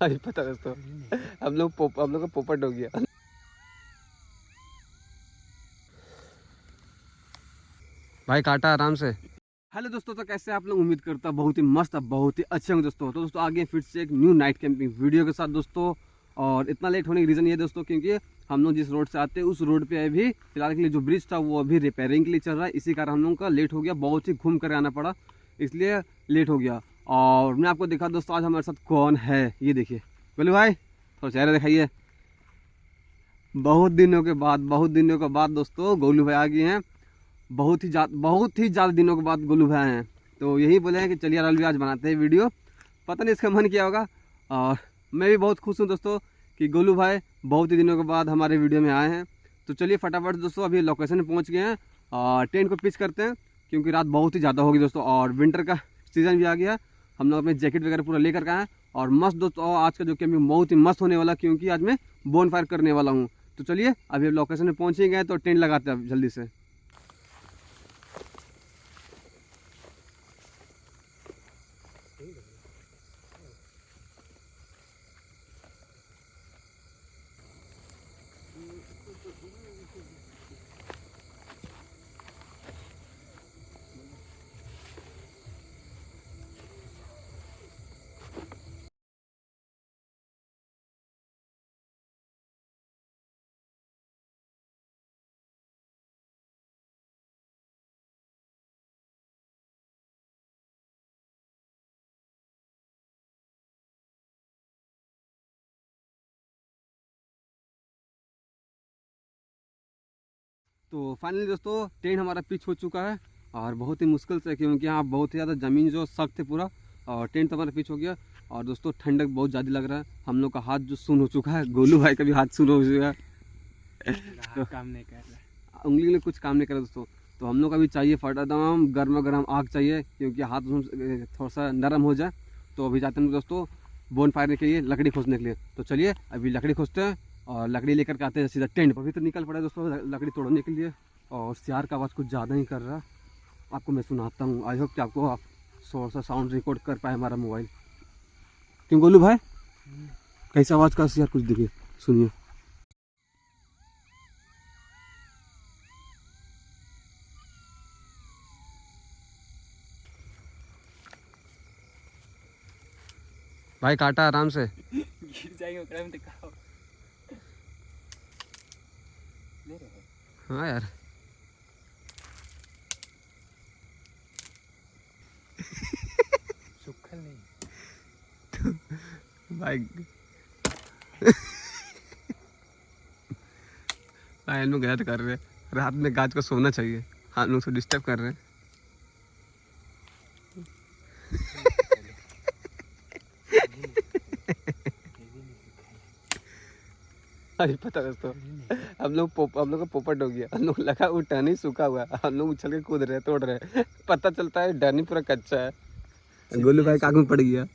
अरे पता दोस्तों, हम लोग का पोपट हो गया। भाई काटा आराम से। हेलो दोस्तों, तो कैसे आप लोग? उम्मीद करता हूं बहुत ही मस्त, बहुत ही अच्छे होंगे दोस्तों। तो दोस्तों आगे फिर से एक न्यू नाइट कैंपिंग वीडियो के साथ दोस्तों। और इतना लेट होने का रीज़न ये है दोस्तों, क्योंकि हम लोग जिस रोड से आते हैं उस रोड पे अभी फिलहाल के लिए जो ब्रिज था वो अभी रिपेयरिंग के लिए चल रहा है। इसी कारण हम लोग का लेट हो गया, बहुत ही घूम कर आना पड़ा, इसलिए लेट हो गया। और मैं आपको दिखा दोस्तों आज हमारे साथ कौन है, ये देखिए। बोले भाई थोड़ा चेहरा दिखाइए। बहुत दिनों के बाद दोस्तों गोलू भाई आ गए हैं। बहुत ही ज़्यादा दिनों के बाद गोलू भाई हैं। तो यही बोले हैं कि चलिए यार भी आज बनाते हैं वीडियो। पता नहीं इसका मन किया होगा। और मैं भी बहुत खुश हूँ दोस्तों कि गोलू भाई बहुत ही दिनों के बाद हमारे वीडियो में आए हैं। तो चलिए फटाफट दोस्तों अभी लोकेशन पे पहुँच गए हैं और टेंट को पिच करते हैं, क्योंकि रात बहुत ही ज़्यादा होगी दोस्तों और विंटर का सीज़न भी आ गया। हम लोग अपने जैकेट वगैरह पूरा लेकर के आए हैं। और मस्त दोस्तों आज का जो कैंपिंग बहुत ही मस्त होने वाला, क्योंकि आज मैं बोन फायर करने वाला हूँ। तो चलिए अभी लोकेशन में पहुँच ही गए तो टेंट लगाते हैं जल्दी से। तो फाइनली दोस्तों टेंट हमारा पिच हो चुका है और बहुत ही मुश्किल से, क्योंकि यहाँ बहुत ही ज़्यादा ज़मीन जो सख्त है पूरा। और टेंट तो हमारा पिच हो गया। और दोस्तों ठंडक बहुत ज़्यादा लग रहा है। हम लोग का हाथ जो सुन हो चुका है, गोलू भाई का भी हाथ सुन हो चुका है। तो काम नहीं कर रहा, उंगली में कुछ काम नहीं कर रहा दोस्तों। तो हम लोग का भी चाहिए फटादम गर्मा गर्म आग चाहिए, क्योंकि हाथ थोड़ा सा नरम हो जाए। तो अभी जाते हैं दोस्तों बोन फायर के लिए, लकड़ी खोजने के लिए। तो चलिए अभी लकड़ी खोजते हैं और लकड़ी लेकर के आते हैं सीधा टेंट पर। अभी तो निकल पड़ा है दोस्तों लकड़ी तोड़ने के लिए। और सियार का आवाज़ कुछ ज़्यादा ही कर रहा, आपको मैं सुनाता हूँ। आई होप कि आपको आप थोड़ा सा साउंड रिकॉर्ड कर पाए हमारा मोबाइल। क्यों गोलू भाई कैसा आवाज़ का सियार कुछ देखिए, सुनिए। भाई काटा आराम से। गिर जाएंगे उकड़ा में दिखाओ। ले रहे हैं हाँ यार सुखल नहीं भाई भाई हम लोग गलत कर रहे हैं। रात में गाज को सोना चाहिए, हम लोग से डिस्टर्ब कर रहे हैं। अरे पता दोस्तों, हम लोग का पोपट हो गया। हम लोग लगा वो टहनी सूखा हुआ है, हम लोग उछल के कूद रहे हैं, तोड़ रहे हैं। पता चलता है टहनी पूरा कच्चा है। गोलू भाई काग में पड़ गया।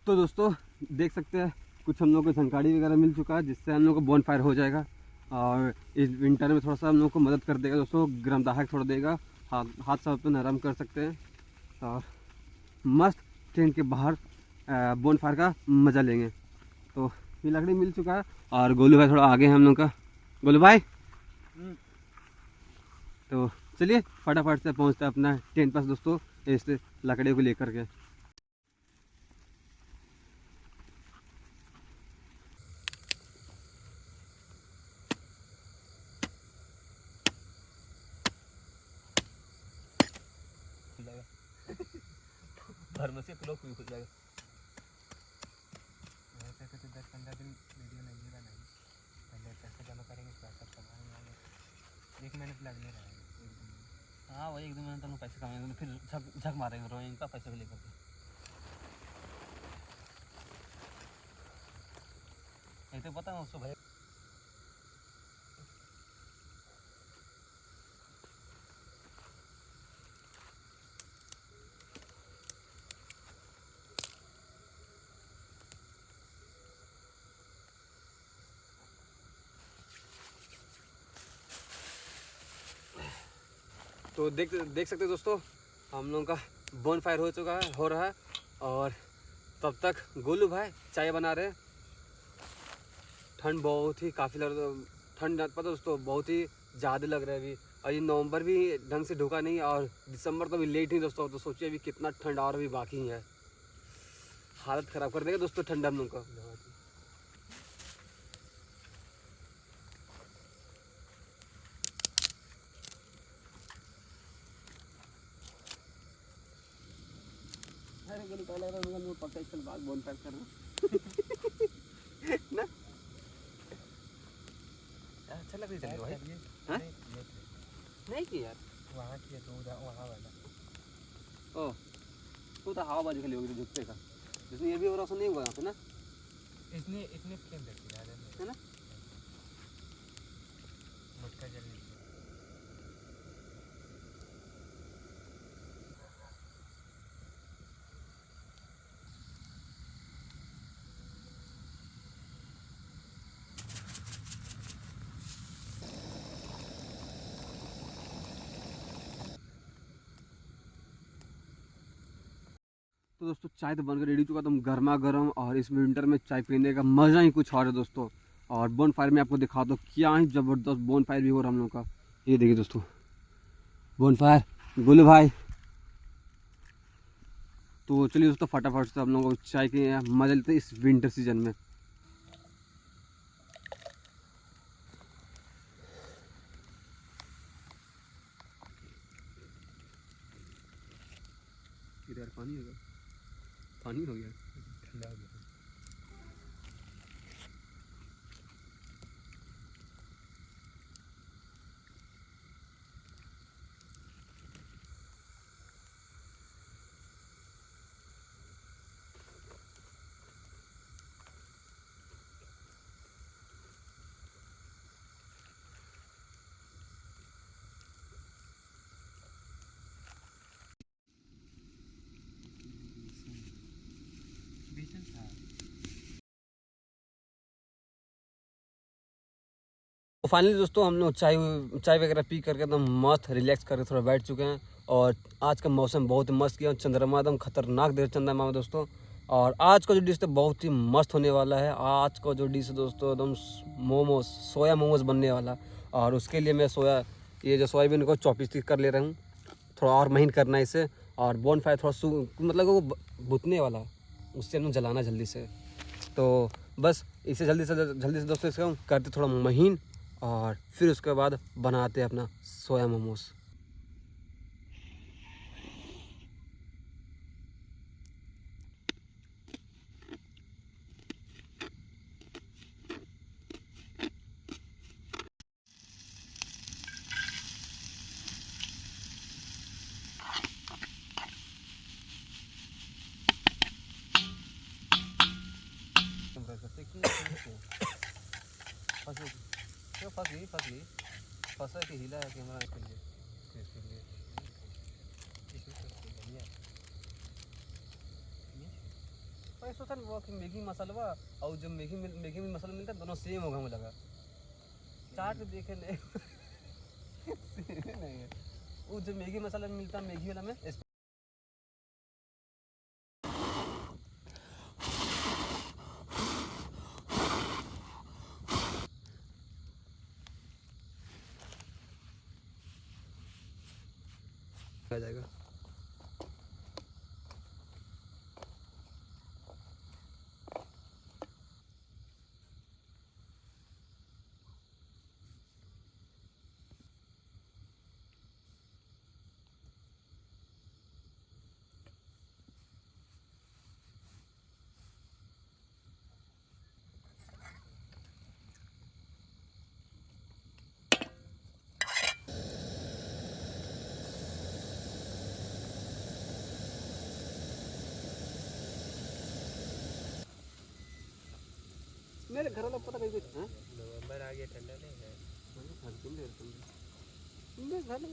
तो दोस्तों देख सकते हैं कुछ हम लोग को झंकाड़ी वगैरह मिल चुका है, जिससे हम लोग को बोन फायर हो जाएगा। और इस विंटर में थोड़ा सा हम लोग को मदद कर देगा दोस्तों, गर्म दाहक थोड़ा देगा, हाथ सब पे नरम कर सकते हैं। और मस्त टेंट के बाहर बोन फायर का मज़ा लेंगे। तो ये लकड़ी मिल चुका है और गोलू भाई थोड़ा आगे हैं हम लोग का। गोलू भाई तो चलिए फटाफट से पहुंचते हैं अपना टेंट पास दोस्तों, इस लकड़ी को लेकर के। फार्मेसी क्लोक भी खुल जाएगा। वैसे तो 10-15 दिन वीडियो नहीं बनाई, पहले पैसे जमा करेंगे उसके बाद सब सामान लाएंगे। 1 महीने तो लगने रहा है, 1 दिन में। हाँ वही 1-2 महीने तो पैसे कमाएंगे, फिर झक मारेंगे रोएंगे का पैसे को लेकर के। एक तो पता है उसको भाई। तो देख सकते हैं दोस्तों हम लोगों का बोन फायर हो रहा है और तब तक गोलू भाई चाय बना रहे हैं। ठंड बहुत ही काफ़ी ठंड पता दोस्तों बहुत ही ज़्यादा लग रहा है अभी, और ये नवंबर भी ढंग से ढुका नहीं और दिसंबर तो अभी लेट ही दोस्तों, तो सोचिए अभी कितना ठंड और भी बाकी है। हालत ख़राब कर देगा दोस्तों ठंडा हम लोग का। अरे गोलू पहले मैं पक्का इस बात बोन फायर कर रहा ना। अच्छा लग रही है भाई। हाँ नहीं की यार वहाँ की है तो वहाँ वाला ओ तो हवाबाजी खाली होगी तो झुकते का, जिसमें ये भी हो रहा नहीं हुआ यहाँ पे ना, इतने फ्लेम रखी है ना। मटका जलने की। तो दोस्तों चाय तो बनकर रेडी चुका, तुम गर्मा गर्म, और इस विंटर में चाय पीने का मज़ा ही कुछ और है दोस्तों। और बोन फायर में आपको दिखा दो क्या ही ज़बरदस्त बोन फायर भी हो रहा हम लोग का। ये देखिए दोस्तों बोन फायर गोलू भाई। तो चलिए दोस्तों फटाफट से हम लोग को चाय के मज़े लेते हैं इस विंटर सीजन में। इधर पानी हो गया, पानी हो गया, ठंडा हो गया। बीचन था। तो फाइनली दोस्तों हम लोग चाय वगैरह पी करके एकदम मस्त रिलैक्स करके थोड़ा बैठ चुके हैं। और आज का मौसम बहुत ही मस्त किया, चंद्रमा एकदम खतरनाक दे चंद्रमा में दोस्तों। और आज का जो डिश तो बहुत ही मस्त होने वाला है। आज का जो डिश है दोस्तों एकदम मोमोज, सोया मोमोज बनने वाला। और उसके लिए मैं ये जो सोयाबीन को चॉपिस्टिक कर ले रहा हूँ, थोड़ा और महीन करना है इसे। और बोन फायर थोड़ा मतलब वो भुतने वाला, उससे हम जलाना जल्दी से। तो बस इसे जल्दी से दोस्तों इसको करते थोड़ा महीन, और फिर उसके बाद बनाते हैं अपना सोया मोमोज। फंसा कि हिला है कैमरा के लिए। मैं सोचा वो कि मैगी मसाला और जो मैगी में मसाला मिलता है दोनों सेम होगा मुझे लगा। चाट देखे नहीं नहीं है वो जो मैगी मसाला मिलता है मैगी वाला में आ जाएगा। मेरे घर वाला पता नहीं कुछ है। नवंबर आ गया, ठंडा नहीं है। मेरे घर में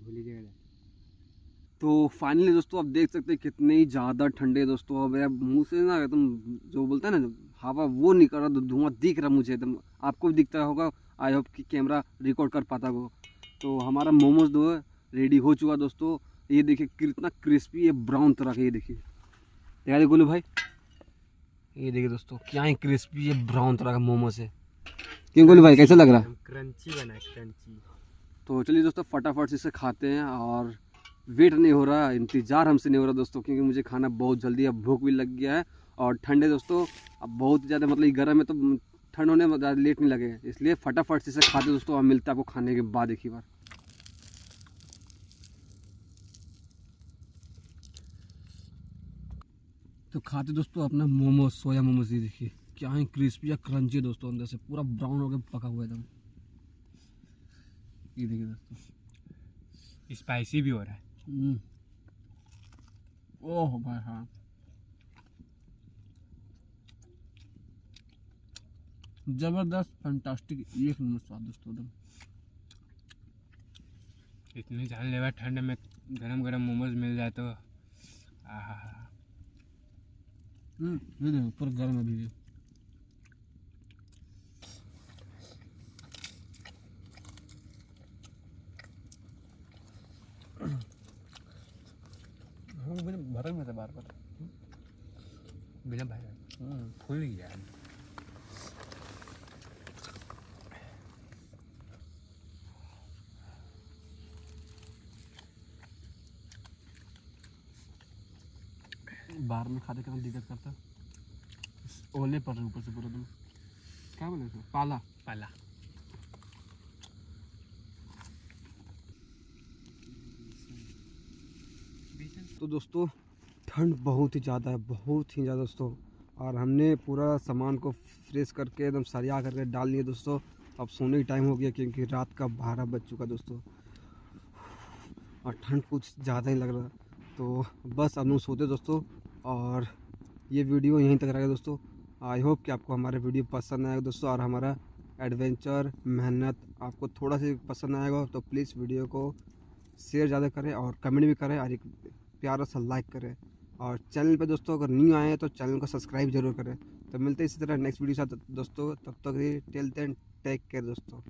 भूल ही गया। तो फाइनली दोस्तों आप देख सकते हैं कितने ही ज़्यादा ठंडे हैं दोस्तों। अब मेरा मुंह से ना एकदम जो बोलता है ना हवा वो निकल रहा, धुआं दिख रहा मुझे एकदम, आपको भी दिखता होगा। आई होप कि कैमरा रिकॉर्ड कर पाता हो। तो हमारा मोमोज दो रेडी हो चुका दोस्तों। ये देखिए कितना क्रिस्पी है, ब्राउन तरह का। ये देखिए देखा दे गोलू भाई, ये देखिए दोस्तों क्या ही क्रिस्पी है, ब्राउन तरह का मोमोज है। क्यों गोलू भाई कैसा लग रहा है? क्रंची बना है, क्रंची। तो चलिए दोस्तों फटाफट से इसे खाते हैं। और वेट नहीं हो रहा, इंतज़ार हमसे नहीं हो रहा दोस्तों, क्योंकि मुझे खाना बहुत जल्दी, अब भूख भी लग गया है। और ठंडे दोस्तों अब बहुत ज़्यादा, मतलब गर्म है तो ठंड होने में ज़्यादा लेट नहीं लगेगा, इसलिए फटाफट से इसे खाते दोस्तों। और मिलता है आपको खाने के बाद एक ही बार। तो खाते दोस्तों अपना मोमोज, सोया मोमोज। ये देखिए क्या ही क्रिस्पी या क्रंची दोस्तों, अंदर से पूरा ब्राउन हो गया, पका हुआ एकदम। ये देखिए दोस्तों स्पाइसी भी हो रहा है। ओह भाई हाँ, जबरदस्त, फैंटास्टिक, एक नंबर स्वाद दोस्तों एकदम। इतनी जानलेवा ठंड में गरम गरम मोमोज मिल जाए तो आहा। ये देखो पूरा गर्म अभी भी। भर में था बार बार बिना भाई फूल गया है। बाहर में खाते कितना दिक्कत करता, ओले पड़ रहे ऊपर से पूरा तुम, क्या बोले उसको, पाला पाला। तो दोस्तों ठंड बहुत ही ज़्यादा है, बहुत ही ज़्यादा दोस्तों। और हमने पूरा सामान को फ्रेश करके एकदम सरिया करके डाल लिए दोस्तों। अब सोने की टाइम हो गया, क्योंकि रात का 12 बज चुका दोस्तों, और ठंड कुछ ज़्यादा ही लग रहा। तो बस अब लोग सोते दोस्तों। और ये वीडियो यहीं तक रहेगा दोस्तों। आई होप कि आपको हमारा वीडियो पसंद आएगा दोस्तों, और हमारा एडवेंचर मेहनत आपको थोड़ा सा पसंद आएगा तो प्लीज़ वीडियो को शेयर ज़्यादा करें और कमेंट भी करें, और एक प्यारा सा लाइक करें। और चैनल पे दोस्तों अगर न्यू आए हैं तो चैनल को सब्सक्राइब जरूर करें। तो मिलते हैं इसी तरह नेक्स्ट वीडियो के साथ दोस्तों, तब तक टिल देन टेक केयर दोस्तों।